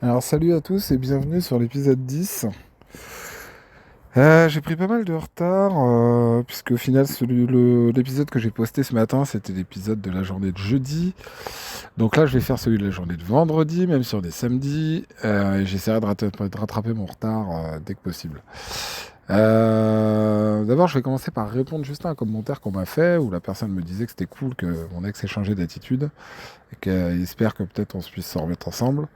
Alors salut à tous et bienvenue sur l'épisode 10. J'ai pris pas mal de retard puisque au final l'épisode que j'ai posté ce matin c'était l'épisode de la journée de jeudi. Donc là je vais faire celui de la journée de vendredi même si on est samedi et j'essaierai de rattraper mon retard dès que possible. D'abord je vais commencer par répondre juste à un commentaire qu'on m'a fait où la personne me disait que c'était cool que mon ex ait changé d'attitude et qu'elle espère que peut-être on se puisse s'en remettre ensemble.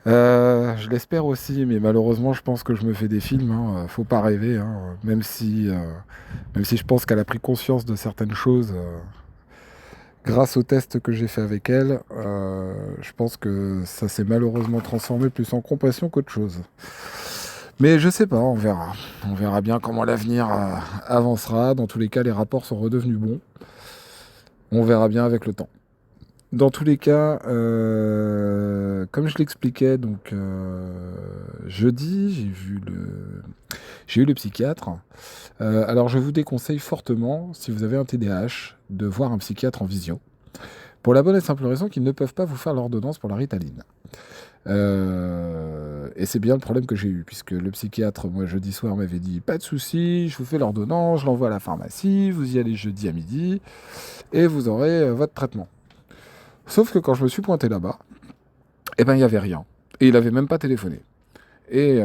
Je l'espère aussi, mais malheureusement, je pense que je me fais des films. Hein, faut pas rêver, hein, même si je pense qu'elle a pris conscience de certaines choses grâce au test que j'ai fait avec elle. Je pense que ça s'est malheureusement transformé plus en compassion qu'autre chose. Mais je sais pas, on verra. On verra bien comment l'avenir avancera. Dans tous les cas, les rapports sont redevenus bons. On verra bien avec le temps. Dans tous les cas, comme je l'expliquais, donc jeudi, j'ai eu le psychiatre. Alors je vous déconseille fortement, si vous avez un TDAH, de voir un psychiatre en visio. Pour la bonne et simple raison qu'ils ne peuvent pas vous faire l'ordonnance pour la Ritaline. Et c'est bien le problème que j'ai eu, puisque le psychiatre, moi, jeudi soir, m'avait dit, pas de souci, je vous fais l'ordonnance, je l'envoie à la pharmacie, vous y allez jeudi à midi, et vous aurez votre traitement. Sauf que quand je me suis pointé là-bas, eh ben, il n'y avait rien. Et il avait même pas téléphoné. Et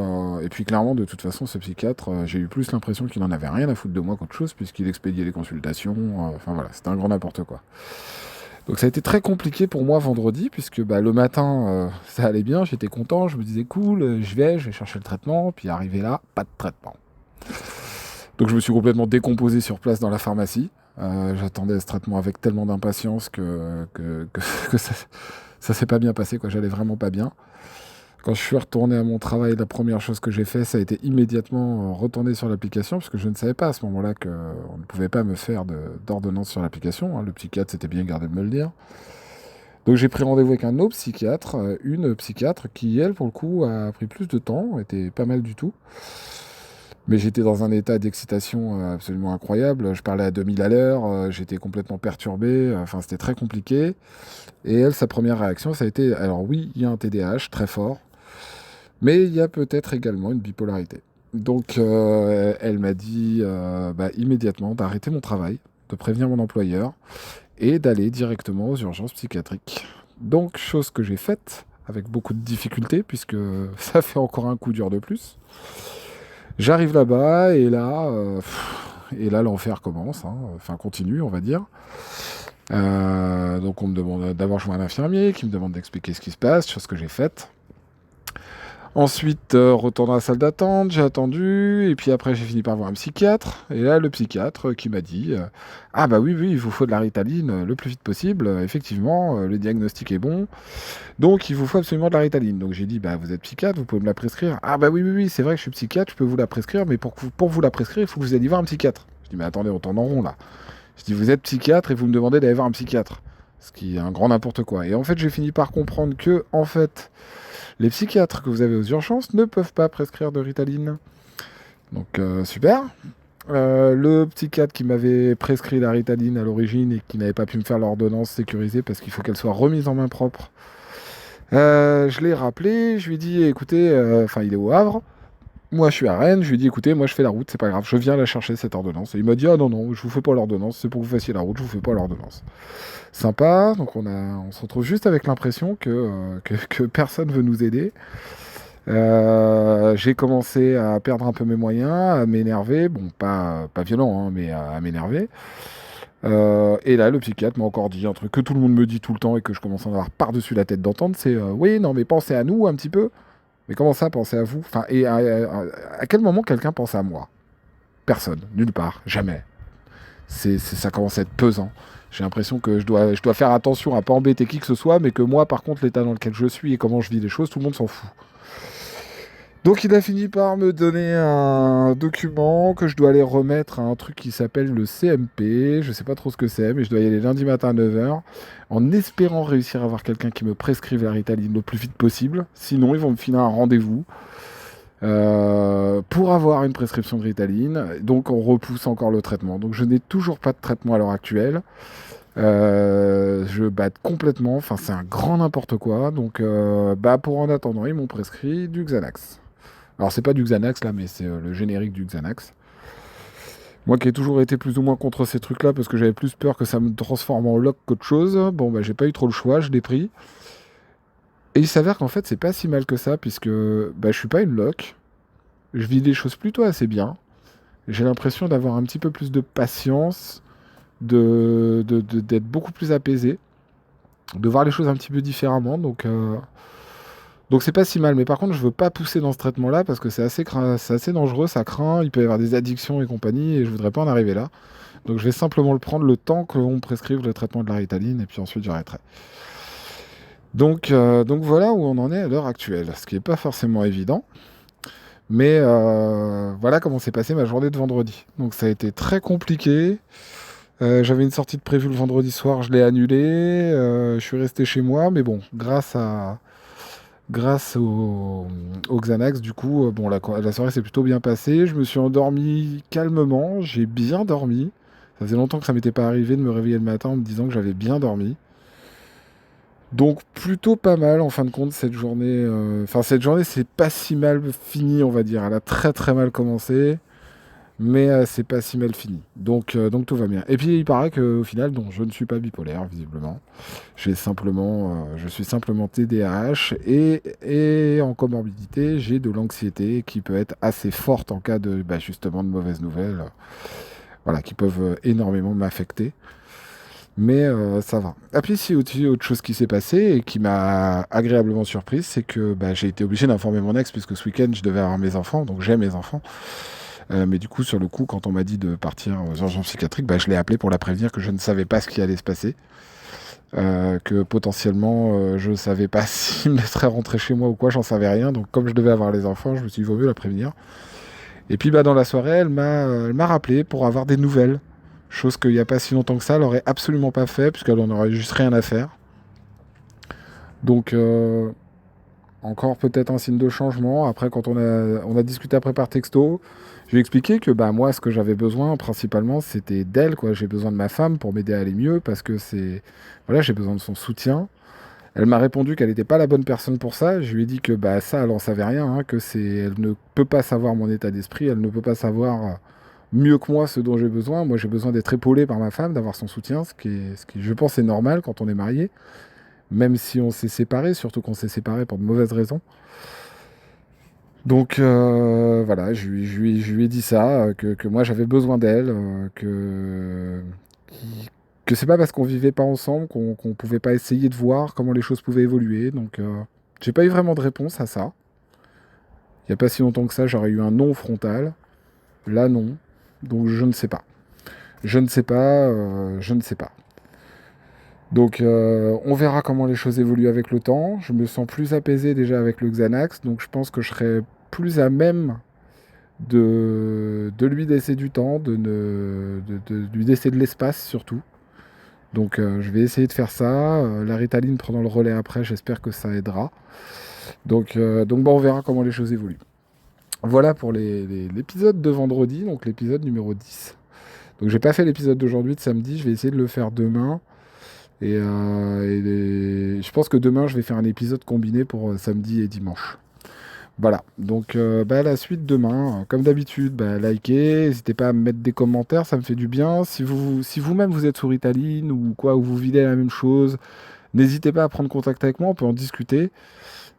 puis clairement, de toute façon, ce psychiatre, j'ai eu plus l'impression qu'il en avait rien à foutre de moi qu'autre chose, puisqu'il expédiait les consultations. Enfin voilà, c'était un grand n'importe quoi. Donc ça a été très compliqué pour moi vendredi, puisque bah, le matin, ça allait bien, j'étais content, je me disais cool, je vais chercher le traitement, puis arrivé là, pas de traitement. Donc je me suis complètement décomposé sur place dans la pharmacie. J'attendais ce traitement avec tellement d'impatience que ça s'est pas bien passé, quoi. J'allais vraiment pas bien. Quand je suis retourné à mon travail, la première chose que j'ai fait, ça a été immédiatement retourner sur l'application, parce que je ne savais pas à ce moment-là qu'on ne pouvait pas me faire d'ordonnance sur l'application. Hein. Le psychiatre s'était bien gardé de me le dire. Donc j'ai pris rendez-vous avec un autre psychiatre, une psychiatre qui, elle, pour le coup, a pris plus de temps, était pas mal du tout. Mais j'étais dans un état d'excitation absolument incroyable. Je parlais à 2000 à l'heure, j'étais complètement perturbé, enfin c'était très compliqué. Et elle, sa première réaction, ça a été, alors oui, il y a un TDAH très fort, mais il y a peut-être également une bipolarité. Donc, elle m'a dit bah, immédiatement d'arrêter mon travail, de prévenir mon employeur et d'aller directement aux urgences psychiatriques. Donc, chose que j'ai faite avec beaucoup de difficultés, puisque ça fait encore un coup dur de plus. J'arrive là-bas et là l'enfer commence, hein. Enfin continue, on va dire. Donc on me demande d'abord je vois un infirmier qui me demande d'expliquer ce qui se passe, chose que j'ai faite. Ensuite, retour dans la salle d'attente, j'ai attendu, et puis après j'ai fini par voir un psychiatre, et là le psychiatre qui m'a dit ah bah oui, oui, il vous faut de la Ritaline le plus vite possible, effectivement, le diagnostic est bon, donc il vous faut absolument de la Ritaline. Donc j'ai dit bah vous êtes psychiatre, vous pouvez me la prescrire. Ah bah oui, oui, oui, c'est vrai que je suis psychiatre, je peux vous la prescrire, mais pour vous la prescrire, il faut que vous alliez voir un psychiatre. Je dis mais attendez, on tourne en rond là. Je dis vous êtes psychiatre et vous me demandez d'aller voir un psychiatre. Ce qui est un grand n'importe quoi. Et en fait, j'ai fini par comprendre que, en fait, les psychiatres que vous avez aux urgences ne peuvent pas prescrire de Ritaline. Donc, super. Le psychiatre qui m'avait prescrit la Ritaline à l'origine et qui n'avait pas pu me faire l'ordonnance sécurisée parce qu'il faut qu'elle soit remise en main propre. Je l'ai rappelé, je lui ai dit, écoutez, enfin, il est au Havre. Moi, je suis à Rennes. Je lui ai dit, écoutez, moi, je fais la route, c'est pas grave, je viens la chercher, cette ordonnance. Et il m'a dit, ah non, non, je vous fais pas l'ordonnance, c'est pour que vous fassiez la route, je vous fais pas l'ordonnance. Sympa, donc on se retrouve juste avec l'impression que personne veut nous aider. J'ai commencé à perdre un peu mes moyens, à m'énerver, bon, pas violent, hein, mais à m'énerver. Et là, le psychiatre m'a encore dit un truc que tout le monde me dit tout le temps et que je commence à en avoir par-dessus la tête d'entendre, c'est oui, non, mais pensez à nous un petit peu. Mais comment ça, pensez à vous? Enfin, et à quel moment quelqu'un pense à moi? Personne, nulle part, jamais. Ça commence à être pesant. J'ai l'impression que je dois faire attention à pas embêter qui que ce soit, mais que moi, par contre, l'état dans lequel je suis et comment je vis les choses, tout le monde s'en fout. Donc il a fini par me donner un document que je dois aller remettre à un truc qui s'appelle le CMP. Je sais pas trop ce que c'est, mais je dois y aller lundi matin à 9h, en espérant réussir à avoir quelqu'un qui me prescrive la Ritaline le plus vite possible. Sinon, ils vont me filer un rendez-vous pour avoir une prescription de Ritaline. Donc on repousse encore le traitement. Donc je n'ai toujours pas de traitement à l'heure actuelle. Je batte complètement, enfin c'est un grand n'importe quoi. Donc pour en attendant, ils m'ont prescrit du Xanax. Alors c'est pas du Xanax là, mais c'est le générique du Xanax. Moi qui ai toujours été plus ou moins contre ces trucs-là parce que j'avais plus peur que ça me transforme en loc qu'autre chose, bon bah j'ai pas eu trop le choix, je l'ai pris. Et il s'avère qu'en fait c'est pas si mal que ça puisque je suis pas une loc, je vis les choses plutôt assez bien. J'ai l'impression d'avoir un petit peu plus de patience, d'être beaucoup plus apaisé, de voir les choses un petit peu différemment. Donc c'est pas si mal. Mais par contre, je veux pas pousser dans ce traitement-là parce que c'est assez dangereux, ça craint, il peut y avoir des addictions et compagnie, et je voudrais pas en arriver là. Donc je vais simplement le prendre le temps qu'on me prescrive le traitement de la Ritaline, et puis ensuite j'arrêterai. Donc voilà où on en est à l'heure actuelle, ce qui n'est pas forcément évident. Mais voilà comment s'est passée ma journée de vendredi. Donc ça a été très compliqué. J'avais une sortie de prévue le vendredi soir, je l'ai annulée. Je suis resté chez moi, mais bon, grâce au Xanax, du coup, la soirée s'est plutôt bien passée. Je me suis endormi calmement, j'ai bien dormi. Ça faisait longtemps que ça m'était pas arrivé de me réveiller le matin en me disant que j'avais bien dormi. Donc plutôt pas mal en fin de compte cette journée. Enfin cette journée c'est pas si mal fini on va dire. Elle a très très mal commencé. Mais c'est pas si mal fini. Donc tout va bien. Et puis il paraît qu'au final, non, je ne suis pas bipolaire, visiblement. Je suis simplement TDAH et en comorbidité, j'ai de l'anxiété qui peut être assez forte en cas de justement de mauvaises nouvelles, voilà, qui peuvent énormément m'affecter. Mais ça va. Et puis si autre chose qui s'est passé et qui m'a agréablement surprise, c'est que j'ai été obligé d'informer mon ex puisque ce week-end je devais avoir mes enfants, donc j'ai mes enfants. Mais du coup, sur le coup, quand on m'a dit de partir aux urgences psychiatriques, je l'ai appelé pour la prévenir que je ne savais pas ce qui allait se passer. Que potentiellement, je ne savais pas s'il me laisserait rentrer chez moi ou quoi, j'en savais rien. Donc, comme je devais avoir les enfants, je me suis dit, il vaut mieux la prévenir. Et puis, dans la soirée, elle m'a rappelé pour avoir des nouvelles. Chose qu'il n'y a pas si longtemps que ça, elle n'aurait absolument pas fait, puisqu'elle en aurait juste rien à faire. Donc, encore peut-être un signe de changement. Après, quand on a discuté après par texto, je lui ai expliqué que moi, ce que j'avais besoin principalement, c'était d'elle, quoi. J'ai besoin de ma femme pour m'aider à aller mieux parce que voilà, j'ai besoin de son soutien. Elle m'a répondu qu'elle n'était pas la bonne personne pour ça. Je lui ai dit que ça, elle en savait rien, hein, elle ne peut pas savoir mon état d'esprit, elle ne peut pas savoir mieux que moi ce dont j'ai besoin. Moi, j'ai besoin d'être épaulé par ma femme, d'avoir son soutien, ce qui, je pense, est normal quand on est marié. Même si on s'est séparés, surtout qu'on s'est séparés pour de mauvaises raisons. Donc voilà, je lui ai dit ça, que moi j'avais besoin d'elle, que c'est pas parce qu'on vivait pas ensemble qu'on pouvait pas essayer de voir comment les choses pouvaient évoluer. Donc j'ai pas eu vraiment de réponse à ça. Il y a pas si longtemps que ça, j'aurais eu un non frontal. Là non. Donc je ne sais pas. Je ne sais pas, je ne sais pas. Donc on verra comment les choses évoluent avec le temps. Je me sens plus apaisé déjà avec le Xanax, donc je pense que je serai plus à même de lui laisser du temps, de lui laisser de l'espace surtout. Donc je vais essayer de faire ça. La Ritaline prenant le relais après, j'espère que ça aidera. Donc on verra comment les choses évoluent. Voilà pour l'épisode de vendredi, donc l'épisode numéro 10. Donc j'ai pas fait l'épisode d'aujourd'hui, de samedi, je vais essayer de le faire demain. Je pense que demain, je vais faire un épisode combiné pour samedi et dimanche. Voilà, donc la suite demain, comme d'habitude, likez, n'hésitez pas à me mettre des commentaires, ça me fait du bien. Si vous-même vous êtes sur Ritaline ou quoi, ou vous vivez la même chose, n'hésitez pas à prendre contact avec moi, on peut en discuter.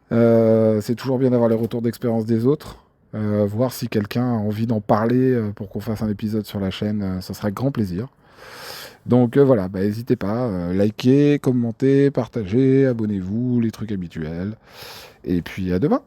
C'est toujours bien d'avoir les retours d'expérience des autres. Voir si quelqu'un a envie d'en parler pour qu'on fasse un épisode sur la chaîne, ça sera avec grand plaisir. Donc voilà, n'hésitez pas, likez, commentez, partagez, abonnez-vous, les trucs habituels. Et puis à demain.